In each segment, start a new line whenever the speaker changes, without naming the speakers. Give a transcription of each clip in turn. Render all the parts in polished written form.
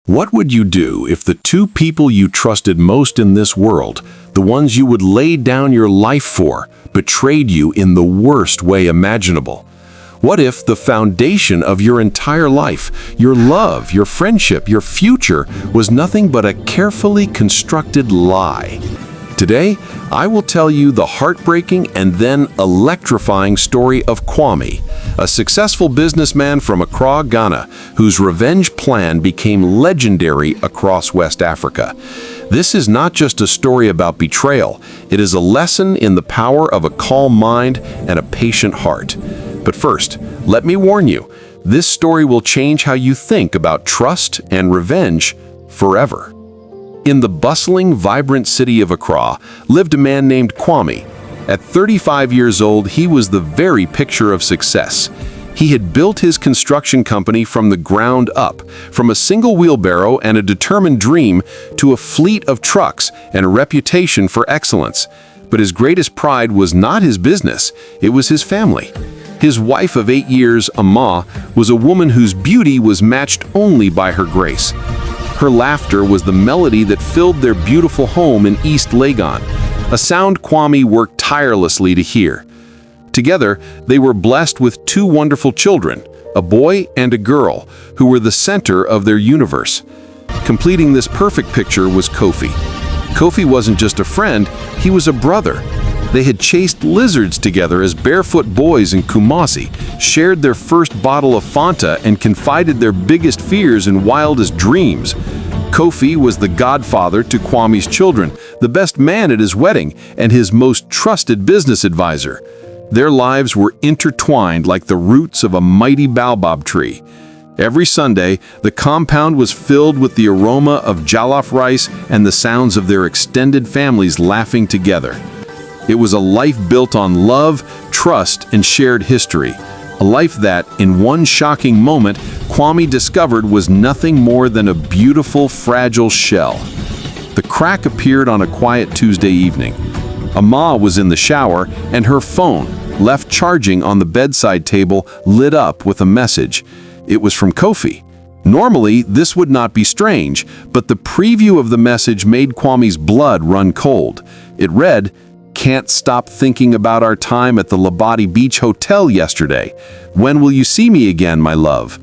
What would you do if the two people you trusted most in this world, the ones you would lay down your life for, betrayed you in the worst way imaginable? What if the foundation of your entire life, your love, your friendship, your future, was nothing but a carefully constructed lie? Today, I will tell you the heartbreaking and then electrifying story of Kwame, a successful businessman from Accra, Ghana, whose revenge plan became legendary across West Africa. This is not just a story about betrayal, it is a lesson in the power of a calm mind and a patient heart. But first, let me warn you, this story will change how you think about trust and revenge forever. In the bustling, vibrant city of Accra lived a man named Kwame. At 35 years old, he was the very picture of success. He had built his construction company from the ground up, from a single wheelbarrow and a determined dream to a fleet of trucks and a reputation for excellence. But his greatest pride was not his business, it was his family. His wife of 8 years, Amma, was a woman whose beauty was matched only by her grace. Her laughter was the melody that filled their beautiful home in East Legon, a sound Kwame worked tirelessly to hear. Together, they were blessed with two wonderful children, a boy and a girl, who were the center of their universe. Completing this perfect picture was Kofi. Kofi wasn't just a friend, he was a brother. They had chased lizards together as barefoot boys in Kumasi, shared their first bottle of Fanta, and confided their biggest fears and wildest dreams. Kofi was the godfather to Kwame's children, the best man at his wedding, and his most trusted business advisor. Their lives were intertwined like the roots of a mighty baobab tree. Every Sunday, the compound was filled with the aroma of jollof rice and the sounds of their extended families laughing together. It was a life built on love, trust, and shared history. A life that, in one shocking moment, Kwame discovered was nothing more than a beautiful, fragile shell. The crack appeared on a quiet Tuesday evening. Amma was in the shower, and her phone, left charging on the bedside table, lit up with a message. It was from Kofi. Normally, this would not be strange, but the preview of the message made Kwame's blood run cold. It read, "Can't stop thinking about our time at the Labadi Beach Hotel yesterday. When will you see me again, my love?"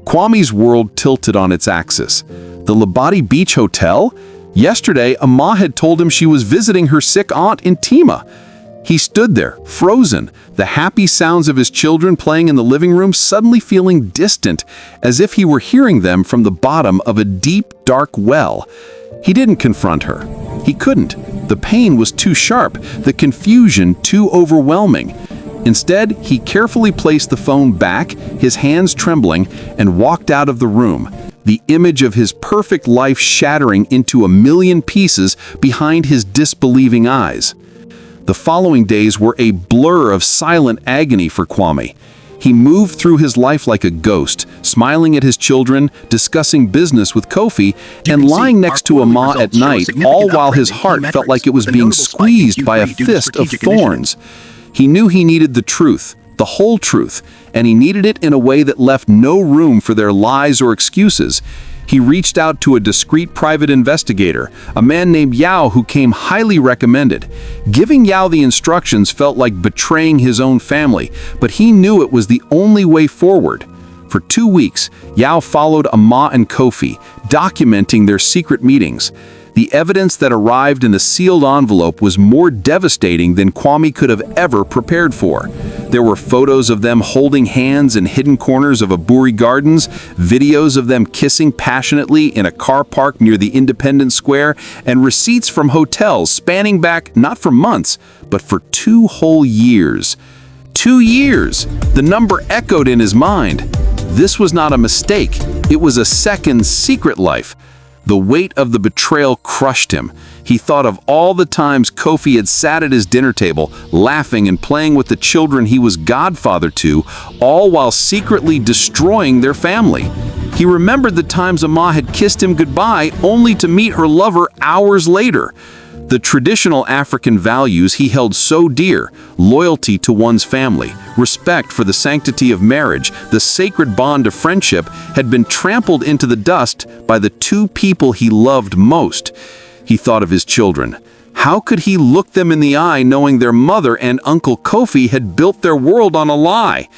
Kwame's world tilted on its axis. The Labadi Beach Hotel? Yesterday, Amma had told him she was visiting her sick aunt in Tima. He stood there, frozen, the happy sounds of his children playing in the living room suddenly feeling distant, as if he were hearing them from the bottom of a deep, dark well. He didn't confront her. He couldn't. The pain was too sharp, the confusion too overwhelming. Instead, he carefully placed the phone back, his hands trembling, and walked out of the room, the image of his perfect life shattering into a million pieces behind his disbelieving eyes. The following days were a blur of silent agony for Kwame. He moved through his life like a ghost, smiling at his children, discussing business with Kofi, and lying next to Amma at night, all while his heart felt like it was being squeezed by a fist of thorns. He knew he needed the truth, the whole truth, and he needed it in a way that left no room for their lies or excuses. He reached out to a discreet private investigator, a man named Yao who came highly recommended. Giving Yao the instructions felt like betraying his own family, but he knew it was the only way forward. For 2 weeks, Yao followed Amma and Kofi, documenting their secret meetings. The evidence that arrived in a sealed envelope was more devastating than Kwame could have ever prepared for. There were photos of them holding hands in hidden corners of Aburi Gardens, videos of them kissing passionately in a car park near the Independence Square, and receipts from hotels spanning back not for months, but for 2 whole years. 2 years! The number echoed in his mind. This was not a mistake. It was a second secret life. The weight of the betrayal crushed him. He thought of all the times Kofi had sat at his dinner table, laughing and playing with the children he was godfather to, all while secretly destroying their family. He remembered the times Amma had kissed him goodbye only to meet her lover hours later. The traditional African values he held so dear, loyalty to one's family, respect for the sanctity of marriage, the sacred bond of friendship, had been trampled into the dust by the two people he loved most. He thought of his children. How could he look them in the eye knowing their mother and Uncle Kofi had built their world on a lie?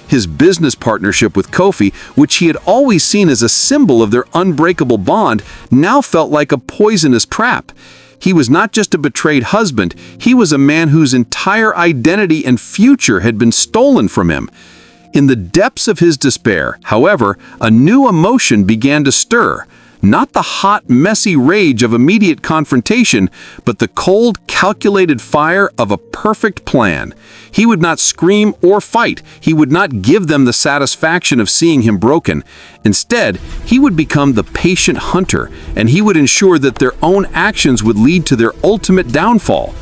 His business partnership with Kofi, which he had always seen as a symbol of their unbreakable bond, now felt like a poisonous trap. He was not just a betrayed husband, he was a man whose entire identity and future had been stolen from him. In the depths of his despair, however, a new emotion began to stir. Not the hot, messy rage of immediate confrontation, but the cold, calculated fire of a perfect plan. He would not scream or fight. He would not give them the satisfaction of seeing him broken. Instead, he would become the patient hunter, and he would ensure that their own actions would lead to their ultimate downfall.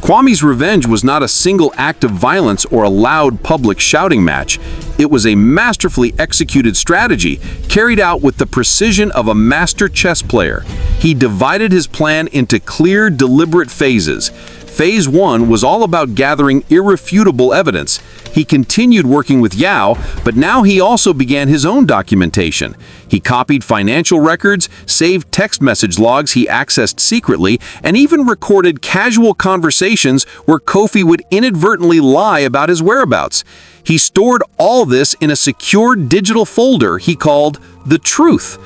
Kwame's revenge was not a single act of violence or a loud public shouting match. It was a masterfully executed strategy, carried out with the precision of a master chess player. He divided his plan into clear, deliberate phases. Phase 1 was all about gathering irrefutable evidence. He continued working with Yao, but now he also began his own documentation. He copied financial records, saved text message logs he accessed secretly, and even recorded casual conversations where Kofi would inadvertently lie about his whereabouts. He stored all this in a secure digital folder he called The Truth.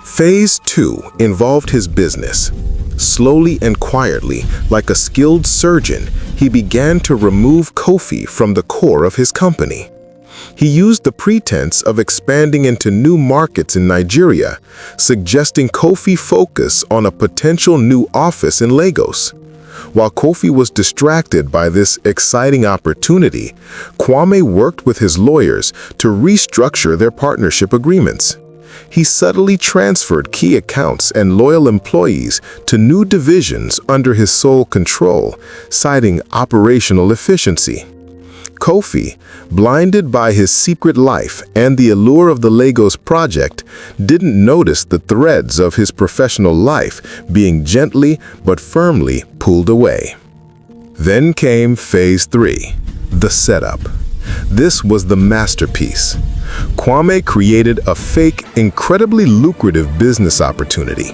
Phase 2 involved his business. Slowly and quietly, like a skilled surgeon, he began to remove Kofi from the core of his company. He used the pretense of expanding into new markets in Nigeria, suggesting Kofi focus on a potential new office in Lagos. While Kofi was distracted by this exciting opportunity, Kwame worked with his lawyers to restructure their partnership agreements. He subtly transferred key accounts and loyal employees to new divisions under his sole control, citing operational efficiency. Kofi, blinded by his secret life and the allure of the Lagos project, didn't notice the threads of his professional life being gently but firmly pulled away. Then came Phase 3, the setup. This was the masterpiece. Kwame created a fake, incredibly lucrative business opportunity,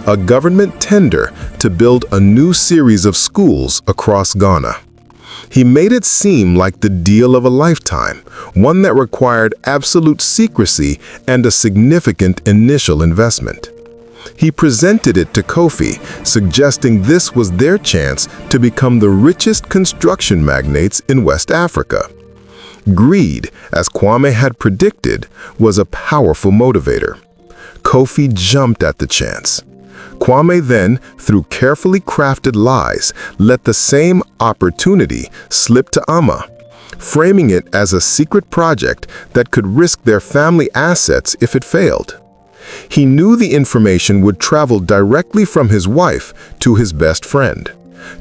a government tender to build a new series of schools across Ghana. He made it seem like the deal of a lifetime, one that required absolute secrecy and a significant initial investment. He presented it to Kofi, suggesting this was their chance to become the richest construction magnates in West Africa. Greed, as Kwame had predicted, was a powerful motivator. Kofi jumped at the chance. Kwame then, through carefully crafted lies, let the same opportunity slip to Amma, framing it as a secret project that could risk their family assets if it failed. He knew the information would travel directly from his wife to his best friend,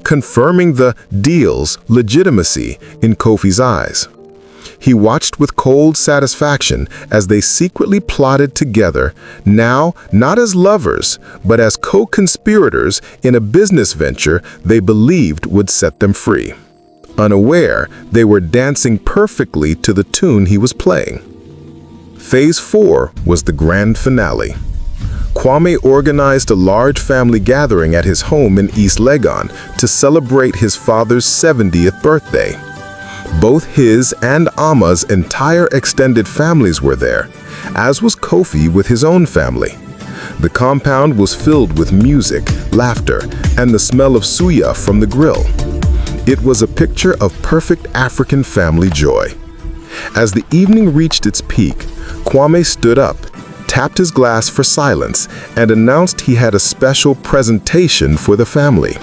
confirming the deal's legitimacy in Kofi's eyes. He watched with cold satisfaction as they secretly plotted together, now not as lovers, but as co-conspirators in a business venture they believed would set them free. Unaware, they were dancing perfectly to the tune he was playing. Phase 4 was the grand finale. Kwame organized a large family gathering at his home in East Legon to celebrate his father's 70th birthday. Both his and Amma's entire extended families were there, as was Kofi with his own family. The compound was filled with music, laughter, and the smell of suya from the grill. It was a picture of perfect African family joy. As the evening reached its peak, Kwame stood up, tapped his glass for silence, and announced he had a special presentation for the family.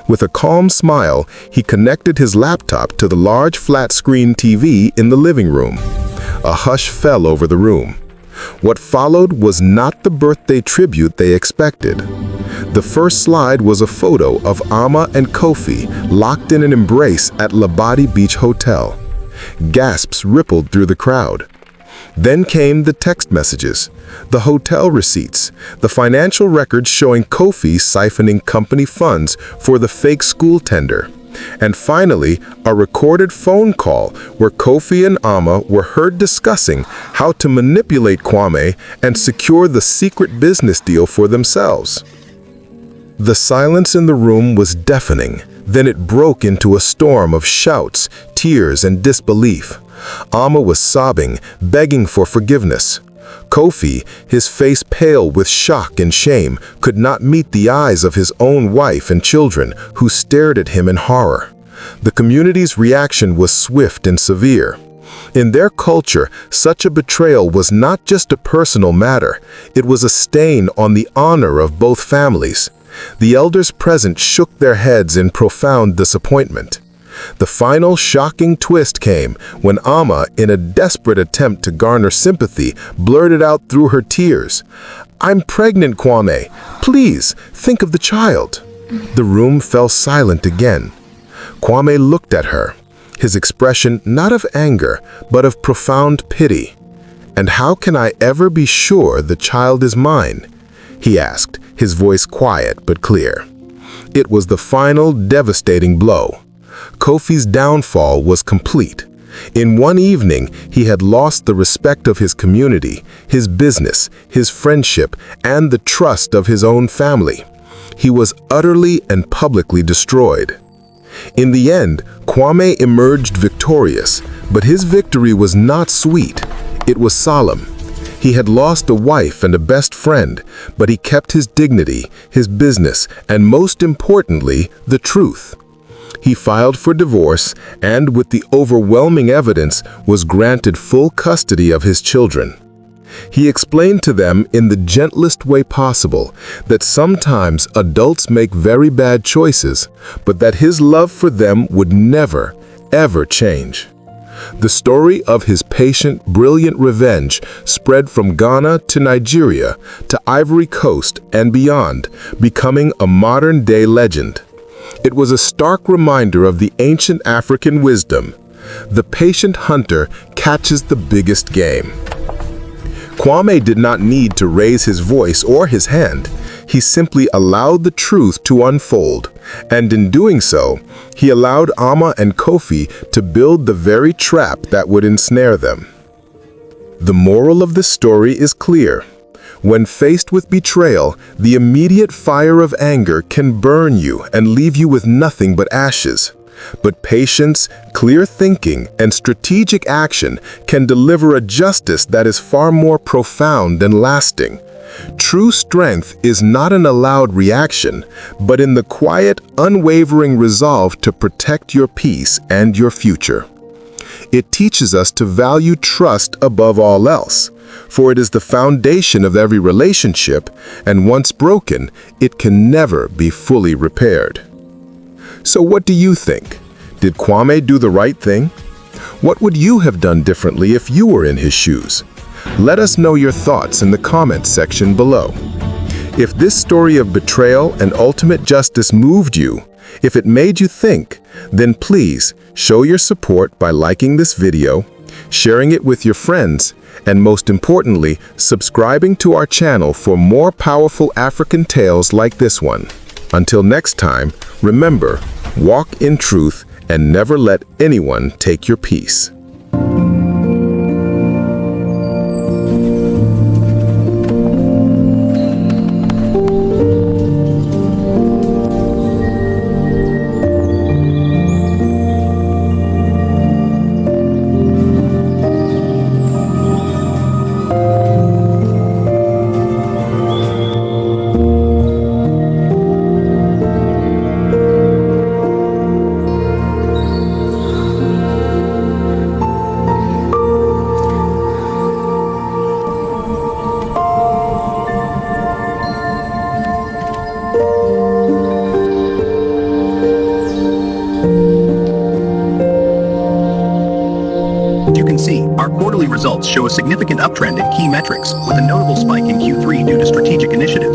With a calm smile, he connected his laptop to the large flat-screen TV in the living room. A hush fell over the room. What followed was not the birthday tribute they expected. The first slide was a photo of Amma and Kofi locked in an embrace at Labadi Beach Hotel. Gasps rippled through the crowd. Then came the text messages, the hotel receipts, the financial records showing Kofi siphoning company funds for the fake school tender, and finally, a recorded phone call where Kofi and Ama were heard discussing how to manipulate Kwame and secure the secret business deal for themselves. The silence in the room was deafening. Then it broke into a storm of shouts, tears, and disbelief. Ama was sobbing, begging for forgiveness. Kofi, his face pale with shock and shame, could not meet the eyes of his own wife and children, who stared at him in horror. The community's reaction was swift and severe. In their culture, such a betrayal was not just a personal matter, it was a stain on the honor of both families. The elders present shook their heads in profound disappointment. The final shocking twist came when Ama, in a desperate attempt to garner sympathy, blurted out through her tears, "I'm pregnant, Kwame. Please, think of the child." The room fell silent again. Kwame looked at her, his expression not of anger, but of profound pity. "And how can I ever be sure the child is mine?" he asked, his voice quiet but clear. It was the final devastating blow. Kofi's downfall was complete. In one evening, he had lost the respect of his community, his business, his friendship, and the trust of his own family. He was utterly and publicly destroyed. In the end, Kwame emerged victorious, but his victory was not sweet. It was solemn. He had lost a wife and a best friend, but he kept his dignity, his business, and most importantly, the truth. He filed for divorce and, with the overwhelming evidence, was granted full custody of his children. He explained to them in the gentlest way possible that sometimes adults make very bad choices, but that his love for them would never, ever change. The story of his patient, brilliant revenge spread from Ghana to Nigeria to Ivory Coast and beyond, becoming a modern-day legend. It was a stark reminder of the ancient African wisdom: the patient hunter catches the biggest game. Kwame did not need to raise his voice or his hand. He simply allowed the truth to unfold, and in doing so, he allowed Ama and Kofi to build the very trap that would ensnare them. The moral of this story is clear. When faced with betrayal, the immediate fire of anger can burn you and leave you with nothing but ashes. But patience, clear thinking, and strategic action can deliver a justice that is far more profound and lasting. True strength is not in a loud reaction, but in the quiet, unwavering resolve to protect your peace and your future. It teaches us to value trust above all else, for it is the foundation of every relationship, and once broken, it can never be fully repaired. So what do you think? Did Kwame do the right thing? What would you have done differently if you were in his shoes? Let us know your thoughts in the comments section below. If this story of betrayal and ultimate justice moved you, if it made you think, then please show your support by liking this video, sharing it with your friends, and most importantly, subscribing to our channel for more powerful African tales like this one. Until next time, remember, walk in truth and never let anyone take your peace.
You can see, our quarterly results show a significant uptrend in key metrics, with a notable spike in Q3 due to strategic initiative.